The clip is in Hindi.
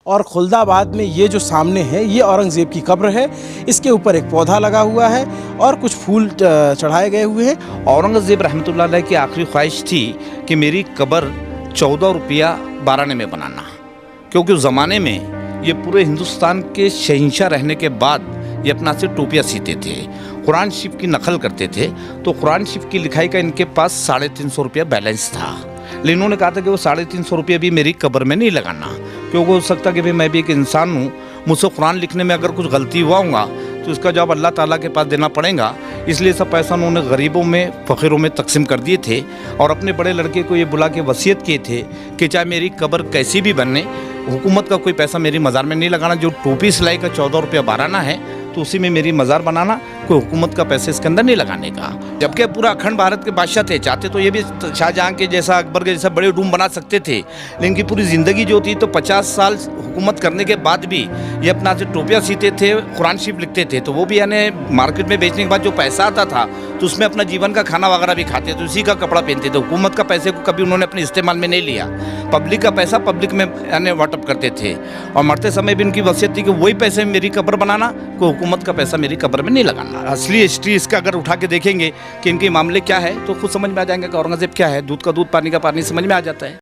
और खुलदाबाद में ये जो सामने है ये औरंगज़ेब की कब्र है। इसके ऊपर एक पौधा लगा हुआ है और कुछ फूल चढ़ाए गए हुए हैं। औरंगज़ेब रहमतुल्लाह अलैह की आखिरी ख्वाहिश थी कि मेरी कब्र 14 रुपया 12 में बनाना, क्योंकि उस ज़माने में ये पूरे हिंदुस्तान के शहंशाह रहने के बाद ये अपना से टोपियाँ सीते थे, कुरान शरीफ की नकल करते थे। तो कुरान शरीफ की लिखाई का इनके पास 350 रुपया बैलेंस था, लेकिन इन्होंने कहा था कि वो 350 रुपया भी मेरी कब्र में नहीं लगाना, क्योंकि हो सकता कि भाई मैं भी एक इंसान हूँ, मुझसे कुरान लिखने में अगर कुछ गलती हुआ होगा तो इसका जवाब अल्लाह ताला के पास देना पड़ेगा। इसलिए सब पैसा उन्होंने गरीबों में, फ़कीरों में तकसीम कर दिए थे और अपने बड़े लड़के को ये बुला के वसीयत किए थे कि चाहे मेरी कब्र कैसी भी बनने, हुकूमत का कोई पैसा मेरी मज़ार में नहीं लगाना। जो टोपी सिलाई का 14 रुपया 12 है तो उसी में मेरी मज़ार बनाना, कोई हुकूमत का पैसे इसके अंदर नहीं लगाने का। जबकि पूरा अखंड भारत के बादशाह थे, चाहते तो ये भी शाहजहाँ के जैसा, अकबर के जैसा बड़े रूम बना सकते थे, लेकिन की पूरी ज़िंदगी जो थी तो 50 साल हुकूमत करने के बाद भी ये अपना से टोपियाँ सीते थे, कुरान शरीफ लिखते थे। तो वो भी यानी मार्केट में बेचने के बाद जो पैसा आता था तो उसमें अपना जीवन का खाना वगैरह भी खाते थे, उसी का कपड़ा पहनते थे। हुकूमत का पैसे को कभी उन्होंने अपने इस्तेमाल में नहीं लिया, पब्लिक का पैसा पब्लिक में यानी वाटअप करते थे। और मरते समय भी उनकी वसीयत थी कि वही पैसे में मेरी कब्र बनाना, कोई हुकूमत का पैसा मेरी कब्र में नहीं लगाना। असली हिस्ट्री इसका अगर उठा के देखेंगे कि इनके मामले क्या है तो खुद समझ में आ जाएंगे कि औरंगज़ेब क्या है। दूध का दूध, पानी का पानी समझ में आ जाता है।